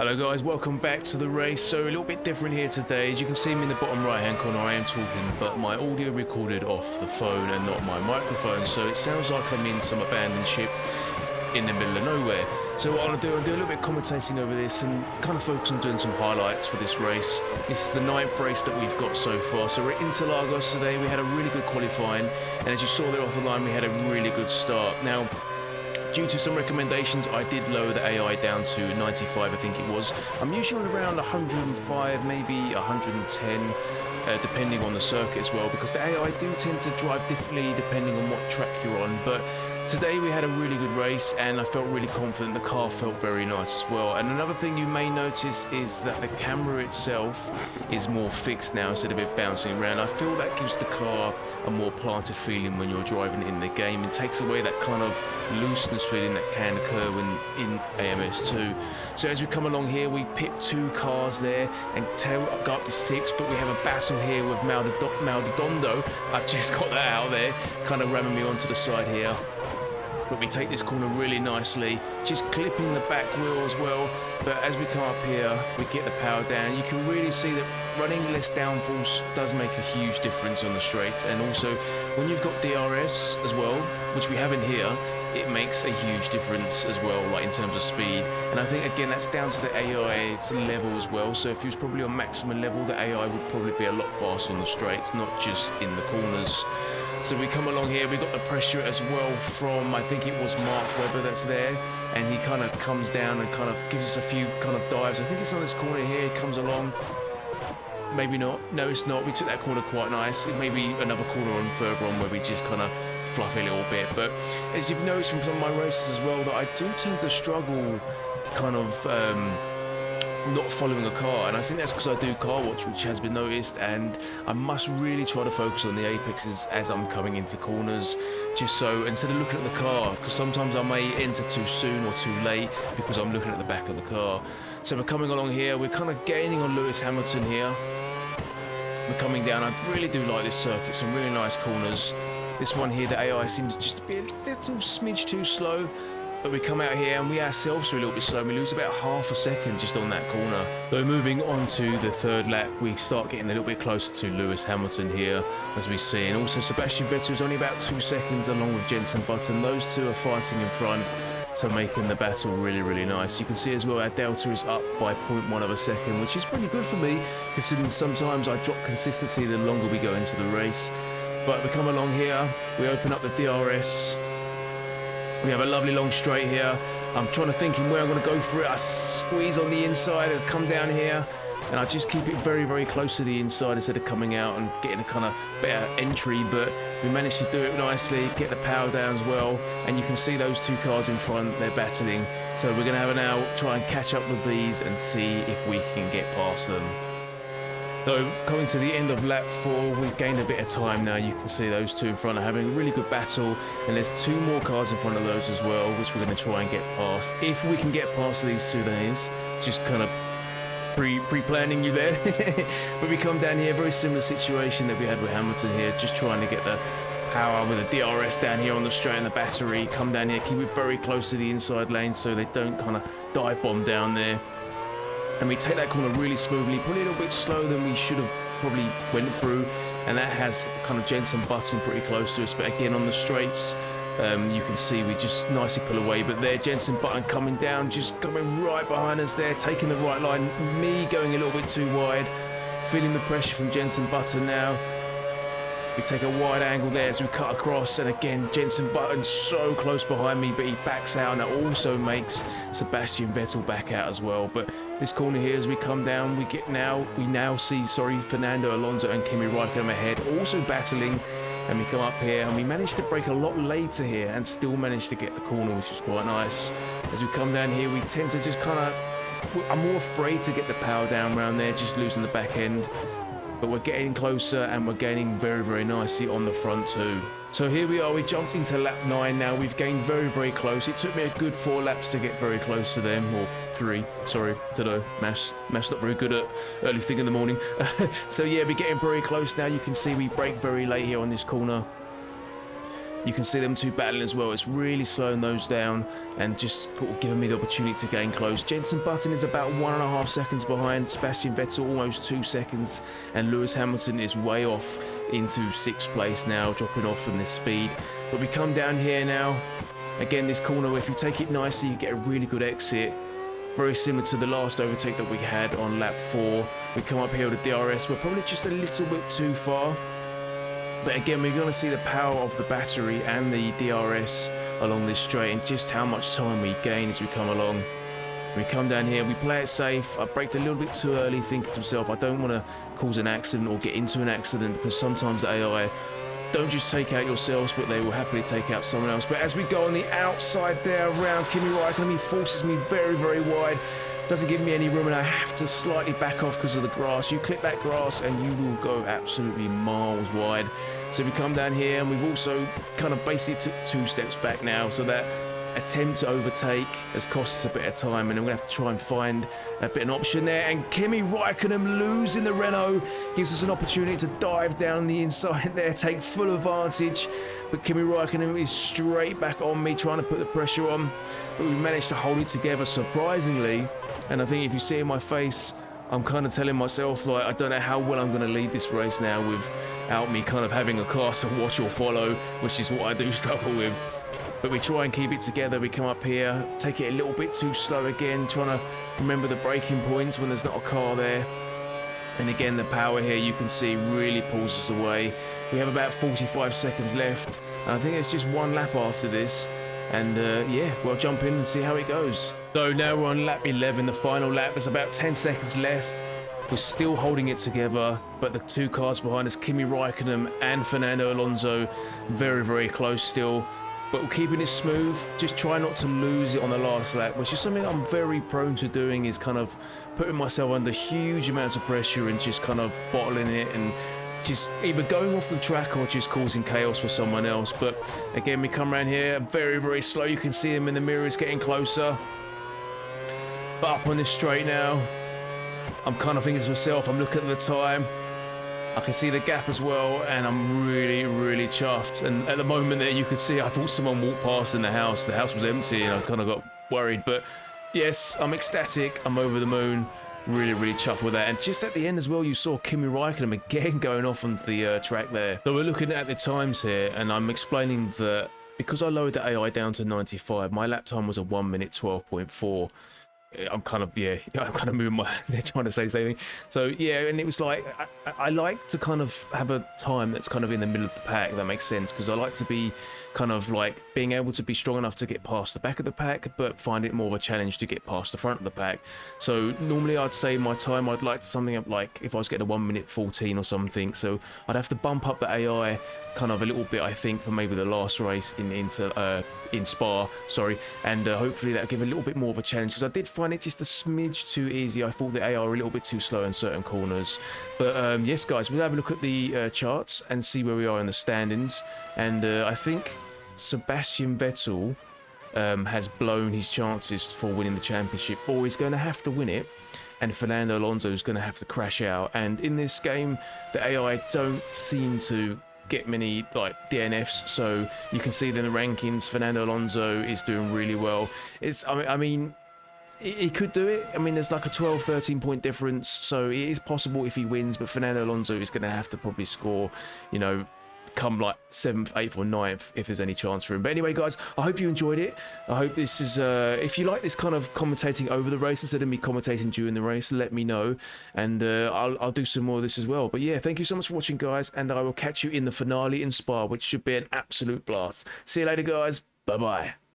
Hello guys, welcome back to the race. So a little bit different here today. As you can see me in the bottom right hand corner, I am talking, but my audio recorded off the phone and not my microphone, so it sounds like I'm in some abandoned ship in the middle of nowhere. So what I'm going to do, I'll do a little bit of commentating over this and kind of focus on doing some highlights for this race. This is the 9th race that we've got so far. So we're at Interlargos today. We had a really good qualifying, and as you saw there off the line, we had a really good start. Now, due to some recommendations, I did lower the AI down to 95, I think it was. I'm usually around 105, maybe 110, depending on the circuit as well, because the AI do tend to drive differently depending on what track you're on. But today we had a really good race and I felt really confident. The car felt very nice as well. And another thing you may notice is that the camera itself is more fixed now instead of it bouncing around. I feel that gives the car a more planted feeling when you're driving in the game. It takes away that kind of looseness feeling that can occur when in AMS2. So as we come along here, we pit 2 cars there and go up to 6, but we have a battle here with Maldonado. I just got that out there, kind of ramming me onto the side here. But we take this corner really nicely, just clipping the back wheel as well. But as we come up here, we get the power down. You can really see that running less downforce does make a huge difference on the straights. And also, when you've got DRS as well, which we haven't here, it makes a huge difference as well, like in terms of speed. And I think, again, that's down to the AI's level as well. So if he was probably on maximum level, the AI would probably be a lot faster on the straights, not just in the corners. So we come along here, we got the pressure as well from, I think it was Mark Webber that's there, and he kind of comes down and kind of gives us a few kind of dives. I think it's on this corner here, he comes along. Maybe not. No, it's not. We took that corner quite nice. It may be another corner on further on where we just kind of fluff a little bit. But as you've noticed from some of my races as well, that I do tend to struggle kind of not following a car, and I think that's because I do car watch, which has been noticed, and I must really try to focus on the apexes as I'm coming into corners, just so instead of looking at the car, because sometimes I may enter too soon or too late because I'm looking at the back of the car. So we're coming along here, we're kind of gaining on Lewis Hamilton here. We're coming down. I really do like this circuit, some really nice corners. This one here, the AI seems just to be a little smidge too slow. But we come out here and we ourselves are a little bit slow. We lose about half a second just on that corner. So moving on to the 3rd lap, we start getting a little bit closer to Lewis Hamilton here, as we see. And also Sebastian Vettel is only about 2 seconds along with Jenson Button. Those two are fighting in front, so making the battle really, really nice. You can see as well our delta is up by 0.1 of a second, which is pretty good for me, considering sometimes I drop consistency the longer we go into the race. But we come along here, we open up the DRS. We have a lovely long straight here. I'm trying to think where I'm going to go for it. I squeeze on the inside and come down here, and I just keep it very, very close to the inside instead of coming out and getting a kind of better entry. But we managed to do it nicely, get the power down as well, and you can see those 2 cars in front, they're battling. So we're going to have an hour, try and catch up with these and see if we can get past them. So coming to the end of lap 4, we've gained a bit of time now. You can see those 2 in front are having a really good battle, and there's 2 more cars in front of those as well, which we're going to try and get past. If we can get past these 2 days, just kind of pre-planning you there. But we come down here, very similar situation that we had with Hamilton here, just trying to get the power with the DRS down here on the straight and the battery. Come down here, keep it very close to the inside lane so they don't kind of dive bomb down there. And we take that corner really smoothly, probably a little bit slower than we should have probably went through, and that has kind of Jenson Button pretty close to us. But again, on the straights, you can see we just nicely pull away. But there, Jenson Button coming down, just coming right behind us there, taking the right line. Me going a little bit too wide, feeling the pressure from Jenson Button now. We take a wide angle there as we cut across, and again, Jenson Button so close behind me, but he backs out, and that also makes Sebastian Vettel back out as well. But this corner here, as we come down, we now see Fernando Alonso and Kimi Raikkonen ahead, also battling, and we come up here, and we managed to brake a lot later here, and still managed to get the corner, which is quite nice. As we come down here, we tend to just kind of, I'm more afraid to get the power down around there, just losing the back end. But we're getting closer and we're gaining very, very nicely on the front too. So here we are, we jumped into lap 9 now. We've gained very, very close. It took me a good 4 laps to get very close to them, or 3, sorry, don't know, maths not very good at early thing in the morning. So yeah, we're getting very close now. You can see we brake very late here on this corner. You can see them two battling as well. It's really slowing those down and just giving me the opportunity to gain close. Jenson Button is about 1.5 seconds behind. Sebastian Vettel almost 2 seconds. And Lewis Hamilton is way off into 6th place now, dropping off from this speed. But we come down here now. Again, this corner, if you take it nicely, you get a really good exit. Very similar to the last overtake that we had on lap 4. We come up here with the DRS. We're probably just a little bit too far. But again, we're going to see the power of the battery and the DRS along this straight and just how much time we gain as we come along. We come down here, we play it safe. I braked a little bit too early, thinking to myself, I don't want to cause an accident or get into an accident, because sometimes the AI don't just take out yourselves, but they will happily take out someone else. But as we go on the outside there around Kimi Raikkonen, he forces me very, very wide. Doesn't give me any room, and I have to slightly back off because of the grass. You clip that grass and you will go absolutely miles wide. So we come down here, and we've also kind of basically took 2 steps back now, so that attempt to overtake has cost us a bit of time, and I'm going to have to try and find a bit of an option there. And Kimi Raikkonen losing the Renault gives us an opportunity to dive down the inside there, take full advantage. But Kimi Raikkonen is straight back on me, trying to put the pressure on. But we managed to hold it together surprisingly. And I think if you see in my face, I'm kind of telling myself, like, I don't know how well I'm going to lead this race now without me kind of having a car to watch or follow, which is what I do struggle with. But we try and keep it together. We come up here, take it a little bit too slow again, trying to remember the braking points when there's not a car there. And again, the power here, you can see, really pulls us away. We have about 45 seconds left. And I think it's just one lap after this. And yeah, we'll jump in and see how it goes. So now we're on lap 11, the final lap. There's about 10 seconds left. We're still holding it together, but the 2 cars behind us, Kimi Raikkonen and Fernando Alonso, very, very close still. But we're keeping it smooth. Just try not to lose it on the last lap, which is something I'm very prone to doing, is kind of putting myself under huge amounts of pressure and just kind of bottling it and just either going off the track or just causing chaos for someone else. But again, we come around here very, very slow. You can see him in the mirrors getting closer. But up on this straight now, I'm kind of thinking to myself, I'm looking at the time, I can see the gap as well, and I'm really, really chuffed. And at the moment there, you could see, I thought someone walked past in the house. The house was empty, and I kind of got worried. But yes, I'm ecstatic. I'm over the moon. Really, really chuffed with that. And just at the end as well, you saw Kimi Raikkonen again going off onto the track there. So we're looking at the times here, and I'm explaining that because I lowered the AI down to 95, my lap time was a 1 minute 12.4. I'm kind of, yeah, I'm kind of moving my, they're trying to say something. So yeah, and it was like, I like to kind of have a time that's kind of in the middle of the pack, if that makes sense, because I like to be kind of like being able to be strong enough to get past the back of the pack, but find it more of a challenge to get past the front of the pack. So normally I'd say my time, I'd like something up like if I was getting a 1 minute 14 or something. So I'd have to bump up the AI kind of a little bit, I think, for maybe the last race in Spa, sorry, and hopefully that'll give a little bit more of a challenge, because I did find it just a smidge too easy. I thought the AI were a little bit too slow in certain corners. But yes, guys, we'll have a look at the charts and see where we are in the standings. And I think Sebastian Vettel has blown his chances for winning the championship, or he's going to have to win it, and Fernando Alonso is going to have to crash out. And in this game, the AI don't seem to get many like DNFs, so you can see that in the rankings, Fernando Alonso is doing really well. I mean, he could do it. I mean, there's like a 12-13 point difference, so it is possible if he wins, but Fernando Alonso is going to have to probably score, you know, come like 7th, 8th or 9th if there's any chance for him. But anyway, guys, I hope you enjoyed it. I hope this is if you like this kind of commentating over the race instead of me commentating during the race, let me know, and I'll do some more of this as well. But yeah, thank you so much for watching, guys, and I will catch you in the finale in Spa, which should be an absolute blast. See you later, guys. Bye bye.